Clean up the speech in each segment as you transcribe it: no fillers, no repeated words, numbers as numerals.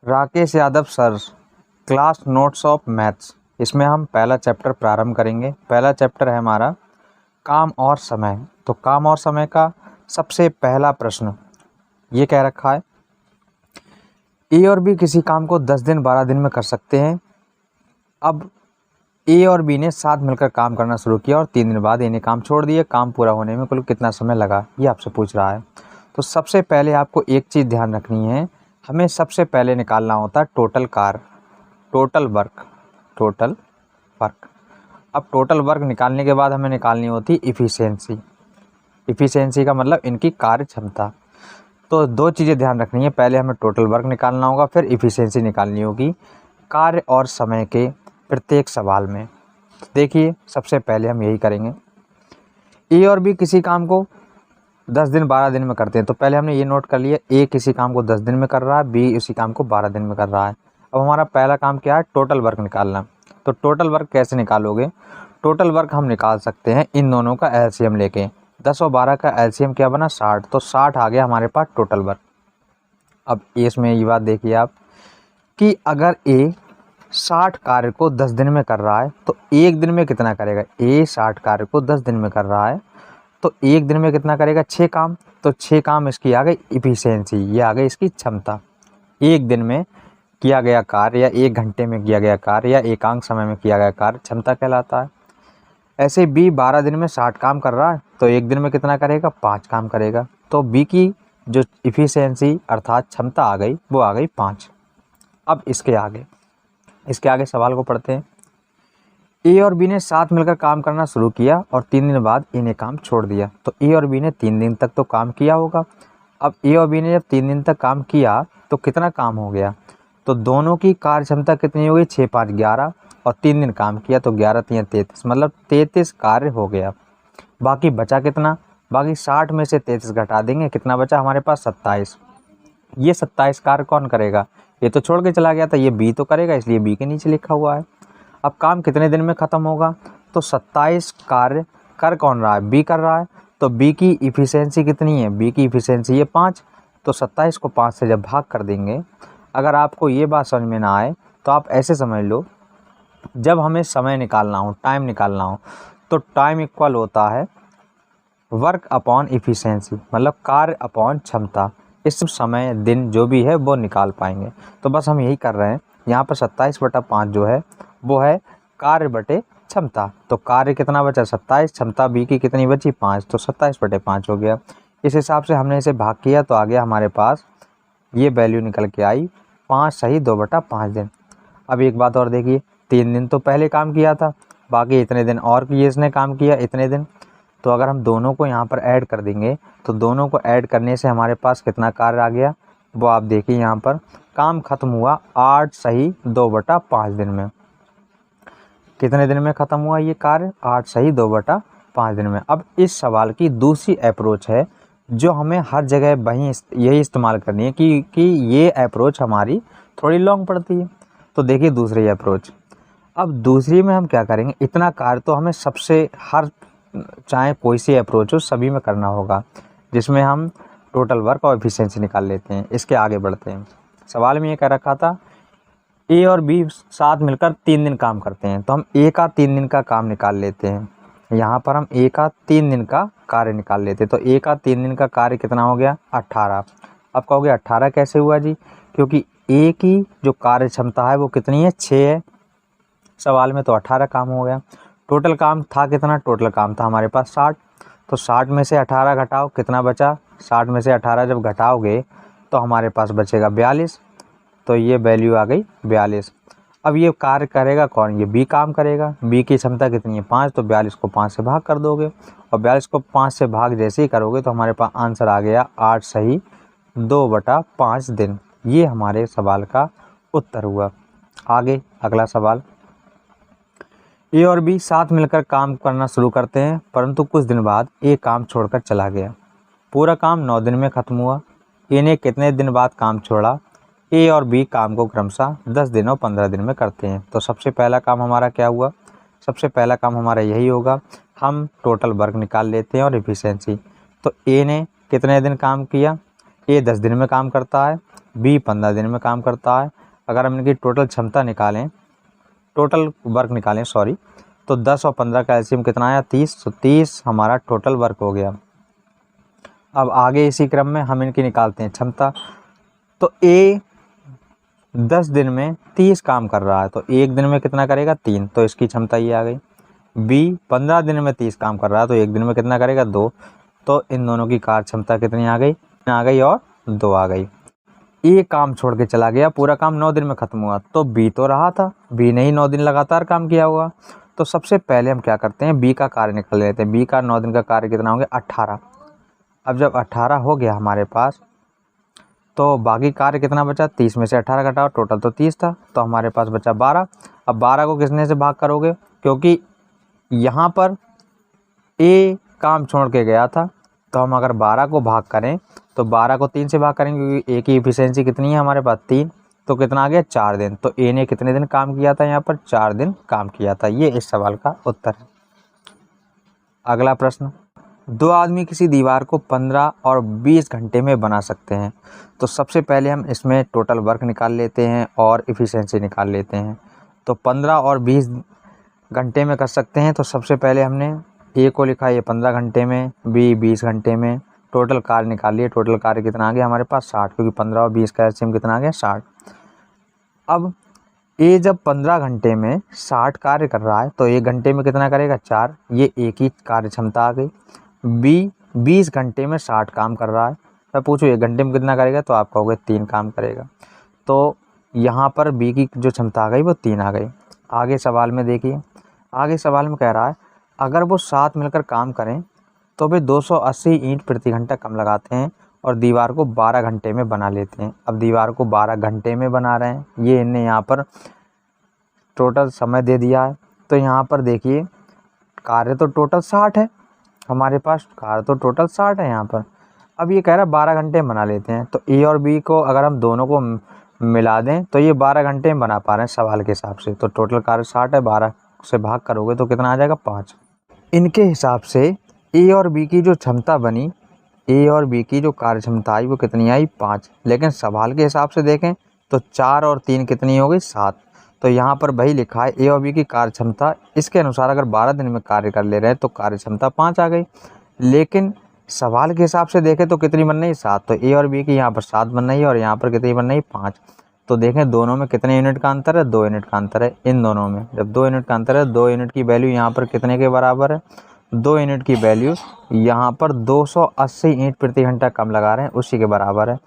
Rakesh Yadav sir, class notes of maths. इसमें हम पहला चैप्टर प्रारंभ करेंगे। पहला चैप्टर है हमारा काम और समय। तो काम और समय का सबसे पहला प्रश्न ये कह रखा है, ए और बी किसी काम को 10 दिन 12 दिन में कर सकते हैं। अब ए और बी ने साथ मिलकर काम करना शुरू किया और 3 दिन बाद ए ने काम छोड़ दिया। काम पूरा होने में कुल कितना समय लगा, ये आपसे पूछ रहा है। तो सबसे पहले आपको एक चीज़ ध्यान रखनी है, हमें सबसे पहले निकालना होता है टोटल वर्क। अब टोटल वर्क निकालने के बाद हमें निकालनी होती इफ़िशेंसी। इफ़िशेंसी का मतलब इनकी कार्य क्षमता। तो दो चीज़ें ध्यान रखनी है, पहले हमें टोटल वर्क निकालना होगा, फिर इफ़िशेंसी निकालनी होगी कार्य और समय के प्रत्येक सवाल में। देखिए सबसे पहले हम यही करेंगे। ए और बी किसी काम को 10 दिन 12 दिन में करते हैं। तो पहले हमने ये नोट कर लिया, ए किसी काम को 10 दिन में कर रहा है, बी उसी काम को 12 दिन में कर रहा है। अब हमारा पहला काम क्या है, टोटल वर्क निकालना। तो टोटल वर्क कैसे निकालोगे? टोटल वर्क हम निकाल सकते हैं इन दोनों का एलसीएम लेके। 10 और 12 का एलसीएम क्या बना, 60। तो 60 आ गया हमारे पास टोटल वर्क। अब इसमें ये बात देखिए आप कि अगर ए 60 कार्य को 10 दिन में कर रहा है तो एक दिन में कितना करेगा। ए 60 कार्य को 10 दिन में कर रहा है तो एक दिन में कितना करेगा, 6 काम। तो 6 काम इसकी आ गई इफ़िशेंसी, ये आ गई इसकी क्षमता। एक दिन में किया गया कार्य या एक घंटे में किया गया कार्य या एकांक समय में किया गया कार्य क्षमता कहलाता है। ऐसे बी 12 दिन में 60 काम कर रहा है तो एक दिन में कितना करेगा, 5 काम करेगा। तो बी की जो इफ़िशेंसी अर्थात क्षमता आ गई वो आ गई 5। अब इसके आगे सवाल को पढ़ते हैं। ए और बी ने साथ मिलकर काम करना शुरू किया और 3 दिन बाद ए ने काम छोड़ दिया। तो ए और बी ने 3 दिन तक तो काम किया होगा। अब ए और बी ने जब 3 दिन तक काम किया तो कितना काम हो गया, तो दोनों की कार्य क्षमता कितनी हो गई, 6 5 11 और 3 दिन काम किया तो 11 3 33, मतलब 33 कार्य हो गया। बाकी बचा कितना, बाकी 60 में से 33 घटा देंगे, कितना बचा हमारे पास 27। ये 27 कार्य कौन करेगा, ये तो छोड़ के चला गया था, ये बी तो करेगा, इसलिए बी के नीचे लिखा हुआ है। अब काम कितने दिन में ख़त्म होगा, तो 27 कार्य कर कौन रहा है, बी कर रहा है। तो बी की इफ़िशेंसी कितनी है, बी की इफ़िशेंसी है 5। तो 27 को 5 से जब भाग कर देंगे, अगर आपको ये बात समझ में ना आए तो आप ऐसे समझ लो, जब हमें समय निकालना हो, टाइम निकालना हो, तो टाइम इक्वल होता है वर्क अपॉन इफ़िशेंसी, मतलब कार्य अपॉन क्षमता। इस समय दिन जो भी है वो निकाल पाएंगे। तो बस हम यही कर रहे हैं। यहाँ पर 27/5 जो है वो है कार्य बटे क्षमता। तो कार्य कितना बचा, 27, क्षमता बी की कितनी बची, 5। तो 27/5 हो गया। इस हिसाब से हमने इसे भाग किया तो आ गया हमारे पास ये वैल्यू निकल के आई 5 सही 2/5 दिन। अब एक बात और देखिए, 3 दिन तो पहले काम किया था, बाकी इतने दिन और किए इसने काम किया इतने दिन। तो अगर हम दोनों को यहाँ पर ऐड कर देंगे तो दोनों को ऐड करने से हमारे पास कितना कार्य आ गया, वो आप देखिए यहाँ पर काम खत्म हुआ 8 सही 2/5 दिन में। कितने दिन में ख़त्म हुआ ये कार्य, 8 सही 2/5 दिन में। अब इस सवाल की दूसरी अप्रोच है जो हमें हर जगह वहीं यही इस्तेमाल करनी है कि ये अप्रोच हमारी थोड़ी लॉन्ग पड़ती है। तो देखिए दूसरी अप्रोच। अब दूसरी में हम क्या करेंगे, इतना कार्य तो हमें सबसे चाहे कोई सी अप्रोच हो सभी में करना होगा, जिसमें हम टोटल वर्क और एफिशिएंसी निकाल लेते हैं। इसके आगे बढ़ते हैं। सवाल में ये कह रखा था ए और बी साथ मिलकर 3 दिन काम करते हैं, तो हम ए का 3 दिन का काम निकाल लेते हैं। यहाँ पर हम ए का 3 दिन का कार्य निकाल लेते हैं। तो ए का 3 दिन का कार्य कितना हो गया, 18। अब कहोगे 18 कैसे हुआ जी, क्योंकि ए की जो कार्य क्षमता है वो कितनी है, 6 है सवाल में, तो 18 काम हो गया। टोटल काम था कितना, टोटल काम था हमारे पास 60। तो 60 में से 18 घटाओ, कितना बचा, 60 में से 18 जब घटाओगे तो हमारे पास बचेगा 42। तो ये वैल्यू आ गई 42। अब ये कार्य करेगा कौन, ये बी काम करेगा। बी की क्षमता कितनी है, 5। तो 42 को 5 से भाग कर दोगे और 42 को 5 से भाग जैसे ही करोगे तो हमारे पास आंसर आ गया 8 सही 2/5 दिन। ये हमारे सवाल का उत्तर हुआ। आगे अगला सवाल। ए और बी साथ मिलकर काम करना शुरू करते हैं, परंतु कुछ दिन बाद ए काम छोड़कर चला गया। पूरा काम 9 दिन में ख़त्म हुआ। ए ने कितने दिन बाद काम छोड़ा, ए और बी काम को क्रमशः 10 दिन और 15 दिन में करते हैं। तो सबसे पहला काम हमारा क्या हुआ, सबसे पहला काम हमारा यही होगा, हम टोटल वर्क निकाल लेते हैं और एफिशिएंसी। तो ए ने कितने दिन काम किया, ए 10 दिन में काम करता है बी 15 दिन में काम करता है। अगर हम इनकी टोटल क्षमता निकालें, टोटल वर्क निकालें सॉरी, तो 10 और 15 का एलसीएम कितना आया 30, तो 30 हमारा टोटल वर्क हो गया। अब आगे इसी क्रम में हम इनकी निकालते हैं क्षमता। तो ए 10 दिन में 30 काम कर रहा है, तो एक दिन में कितना करेगा 3, तो इसकी क्षमता ये आ गई। बी 15 दिन में 30 काम कर रहा है, तो एक दिन में कितना करेगा 2, तो इन दोनों की कार्य क्षमता कितनी आ गई और 2 आ गई। ए काम छोड़ के चला गया, पूरा काम 9 दिन में खत्म हुआ, तो बी तो रहा था, बी ने ही 9 दिन लगातार काम किया होगा। तो सबसे पहले हम क्या करते हैं, बी का कार्य निकाल लेते हैं। बी का 9 दिन का कार्य कितना हो गया 18। अब जब 18 हो गया हमारे पास, तो बाकी कार्य कितना बचा, 30 में से 18 घटाओ, टोटल तो 30 था, तो हमारे पास बचा 12। अब 12 को किसने से भाग करोगे, क्योंकि यहाँ पर ए काम छोड़ के गया था, तो हम अगर 12 को भाग करें तो 12 को 3 से भाग करेंगे, क्योंकि ए की इफिशियंसी कितनी है हमारे पास 3, तो कितना आ गया 4 दिन। तो ए ने कितने दिन काम किया था, यहाँ पर 4 दिन काम किया था। ये इस सवाल का उत्तर है। अगला प्रश्न, 2 आदमी किसी दीवार को 15 और 20 घंटे में बना सकते हैं। तो सबसे पहले हम इसमें टोटल वर्क निकाल लेते हैं और इफिशियंसी निकाल लेते हैं। तो 15 और 20 घंटे में कर सकते हैं, तो सबसे पहले हमने ए को लिखा ये 15 घंटे में, बी 20 घंटे में, टोटल कार्य निकाल लिए। टोटल कार्य कितना आ गया हमारे पास 60, क्योंकि 15 और 20 का एलसीएम कितना आ गया 60। अब ए जब 15 घंटे में 60 कार्य कर रहा है, तो 1 घंटे में कितना करेगा 4, ये एक ही कार्य क्षमता आ गई। बी 20 घंटे में 60 काम कर रहा है, मैं पूछूँ 1 घंटे में कितना करेगा, तो आप कहोगे 3 काम करेगा। तो यहाँ पर बी की जो क्षमता आ गई वो 3 आ गई। आगे सवाल में देखिए, आगे सवाल में कह रहा है अगर वो साथ मिलकर काम करें तो वे 280 ईंट प्रति घंटा कम लगाते हैं और दीवार को 12 घंटे में बना लेते हैं। अब दीवार को 12 घंटे में बना रहे हैं, ये इन्हें यहाँ पर टोटल समय दे दिया है। तो यहाँ पर देखिए कार्य तो टोटल 60 है हमारे पास, कार्य तो टोटल 60 है यहाँ पर। अब ये कह रहा है 12 घंटे में बना लेते हैं, तो ए और बी को अगर हम दोनों को मिला दें तो ये 12 घंटे में बना पा रहे हैं सवाल के हिसाब से। तो टोटल कार्य 60 है, 12 से भाग करोगे तो कितना आ जाएगा 5। इनके हिसाब से ए और बी की जो क्षमता बनी, ए और बी की जो कार्य क्षमता आई वो कितनी आई 5। लेकिन सवाल के हिसाब से देखें तो 4 और 3 कितनी हो गई 7। तो यहाँ पर वही लिखा है ए और बी की कार्य क्षमता, इसके अनुसार अगर 12 दिन में कार्य कर ले रहे हैं तो कार्य क्षमता 5 आ गई। लेकिन सवाल के हिसाब से देखें तो कितनी बन रही 7, तो ए और बी की यहाँ पर 7 बन रही है और यहाँ पर कितनी बन रही 5। तो देखें दोनों में कितने यूनिट का अंतर है, 2 यूनिट का अंतर है। इन दोनों में जब 2 यूनिट का अंतर है, 2 यूनिट की वैल्यू यहाँ पर कितने के बराबर है, 2 यूनिट की वैल्यू यहाँ पर 280 ईंट प्रति घंटा कम लगा रहे हैं उसी के बराबर है।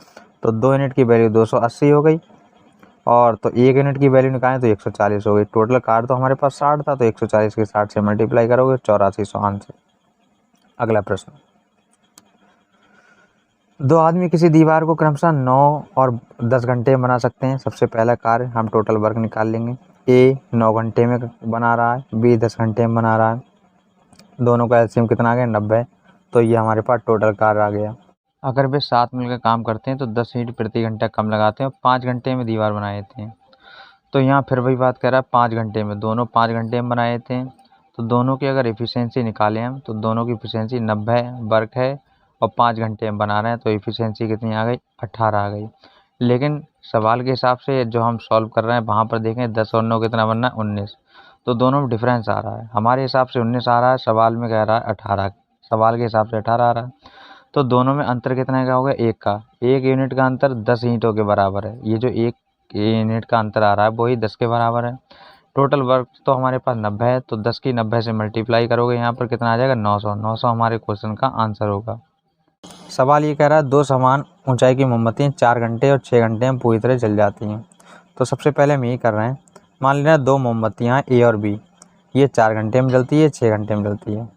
तो 2 यूनिट की वैल्यू 280 हो गई, और तो 1 यूनिट की वैल्यू निकालें तो 140 हो गई। टोटल कार्य तो हमारे पास 60 था, तो 140 के 60 से मल्टीप्लाई करोगे 8400 आंसर। अगला प्रश्न, 2 आदमी किसी दीवार को क्रमशः 9 और 10 घंटे में बना सकते हैं। सबसे पहला कार्य हम टोटल वर्क निकाल लेंगे। ए 9 घंटे में बना रहा है, बी 10 घंटे में बना रहा है, दोनों का एलसीएम कितना आ गया 90। तो ये हमारे पास टोटल कार्य आ गया। अगर वे साथ मिलकर काम करते हैं तो 10 ईंट प्रति घंटा कम लगाते हैं और 5 घंटे में दीवार बना देते हैं। तो यहाँ फिर वही बात कर रहा है 5 घंटे में, दोनों 5 घंटे में बनाए देते हैं। तो दोनों की अगर इफ़िशियंसी निकालें हम, तो दोनों की इफ़िशियंसी 90 वर्क है और 5 घंटे में बना रहे हैं, तो इफ़िशियंसी कितनी आ गई 18 आ गई। लेकिन सवाल के हिसाब से जो हम सॉल्व कर रहे हैं वहाँ पर देखें 10 और 9 कितना बनना है 19, तो दोनों में डिफरेंस आ रहा है। हमारे हिसाब से 19 आ रहा है, सवाल में कह रहा है 18, सवाल के हिसाब से 18 आ रहा है। तो दोनों में अंतर कितने का होगा, 1 का, 1 यूनिट का अंतर 10 ईंटों के बराबर है। ये जो 1 यूनिट का अंतर आ रहा है वही 10 के बराबर है। टोटल वर्क तो हमारे पास 90 है, तो 10 की 90 से मल्टीप्लाई करोगे यहाँ पर कितना आ जाएगा 900। 900 हमारे क्वेश्चन का आंसर होगा। सवाल ये कह रहा है 2 समान ऊंचाई की मोमबत्तियाँ 4 घंटे और 6 घंटे में पूरी तरह जल जाती हैं। तो सबसे पहले हम यही कर रहे हैं, मान लेना 2 मोमबत्तियाँ हैं ए और बी, ये 4 घंटे में जलती है, 6 घंटे में जलती है।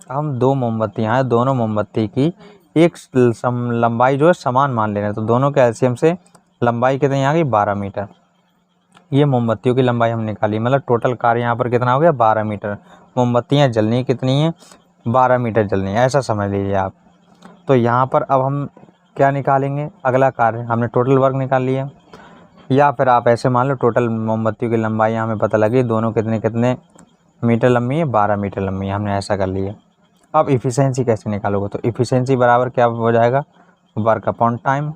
हम 2 मोमबत्तियाँ हैं, दोनों मोमबत्ती की एक लंबाई जो है समान मान ले रहे हैं, तो दोनों के एलसीएम से लंबाई कितनी आ गई 12 मीटर। ये मोमबत्तियों की लंबाई हम निकाली, मतलब टोटल कार्य यहाँ पर कितना हो गया 12 मीटर। मोमबत्तियाँ जलनी कितनी हैं 12 मीटर जलनी है, ऐसा समझ लीजिए आप। तो यहाँ पर अब हम क्या निकालेंगे, अगला कार्य हमने टोटल वर्क निकाल लिया, या फिर आप ऐसे मान लो टोटल मोमबत्तियों की लंबाई हमें पता लगी दोनों कितने कितने मीटर लंबी है, 12 मीटर लंबी है, हमने ऐसा कर लिया। अब इफ़िशियंसी कैसे निकालोगे, तो इफ़िशियंसी बराबर क्या हो जाएगा वर्क अपॉन टाइम।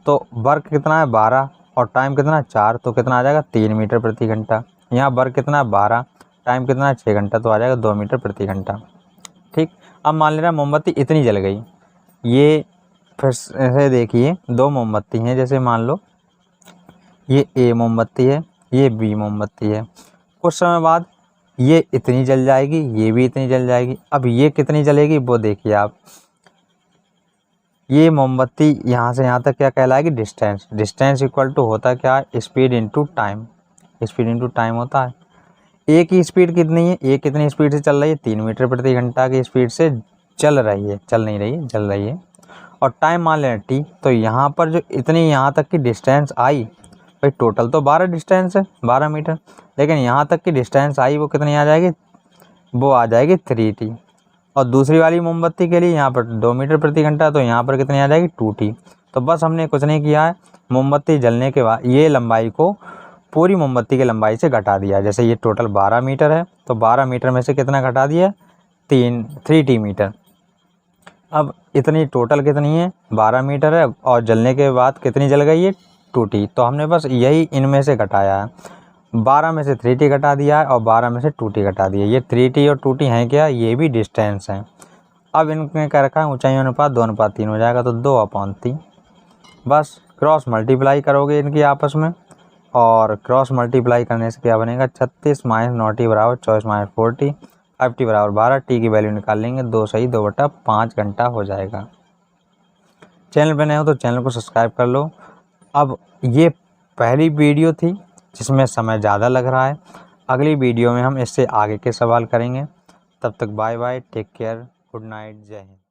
तो वर्क कितना है 12 और टाइम कितना है 4, तो कितना आ जाएगा 3 मीटर प्रति घंटा। यहाँ वर्क कितना है 12, टाइम कितना है 6 घंटा, तो आ जाएगा 2 मीटर प्रति घंटा। ठीक, अब मान लेना मोमबत्ती इतनी जल गई। ये फिर से देखिए 2 मोमबत्ती हैं, जैसे मान लो ये ए मोमबत्ती है, ये बी मोमबत्ती है। कुछ समय बाद ये इतनी जल जाएगी, ये भी इतनी जल जाएगी। अब ये कितनी जलेगी वो देखिए आप। ये मोमबत्ती यहाँ से यहाँ तक क्या कहलाएगी, डिस्टेंस। डिस्टेंस इक्वल टू होता क्या है, speed into time. Speed into time होता है। ए की स्पीड कितनी है, ए कितनी स्पीड से चल रही है, 3 मीटर प्रति घंटा की स्पीड से चल रही है, चल नहीं रही है, चल रही है। और टाइम मान लेना टी, तो यहाँ पर जो इतनी यहाँ तक की डिस्टेंस आई, भाई टोटल तो 12 डिस्टेंस है, 12 मीटर, लेकिन यहाँ तक की डिस्टेंस आई वो कितनी आ जाएगी, वो आ जाएगी 3t। और दूसरी वाली मोमबत्ती के लिए यहाँ पर 2 मीटर प्रति घंटा, तो यहाँ पर कितनी आ जाएगी 2t। तो बस हमने कुछ नहीं किया है, मोमबत्ती जलने के बाद ये लंबाई को पूरी मोमबत्ती की लंबाई से घटा दिया। जैसे ये टोटल 12 मीटर है, तो 12 मीटर में से कितना घटा दिया, 3t मीटर। अब इतनी टोटल कितनी है 12 मीटर है, और जलने के बाद कितनी जल गई है 2t। तो हमने बस यही इनमें से घटाया है, 12 में से 3t घटा दिया है और 12 में से 2t घटा दिया। ये 3t और 2t हैं क्या, ये भी डिस्टेंस हैं। अब इनमें क्या रखा है, ऊंचाई अनुपात 2:3 हो जाएगा, तो 2/3। बस क्रॉस मल्टीप्लाई करोगे इनकी आपस में, और क्रॉस मल्टीप्लाई करने से क्या बनेगा, 36 - 9t बराबर 24 - 4t, 5t बराबर 12, टी की वैल्यू निकाल लेंगे, 2 सही 2/5 घंटा हो जाएगा। चैनल पे नए हो तो चैनल को सब्सक्राइब कर लो। अब ये पहली वीडियो थी जिसमें समय ज़्यादा लग रहा है, अगली वीडियो में हम इससे आगे के सवाल करेंगे। तब तक bye bye, take care, good night, जय हिंद।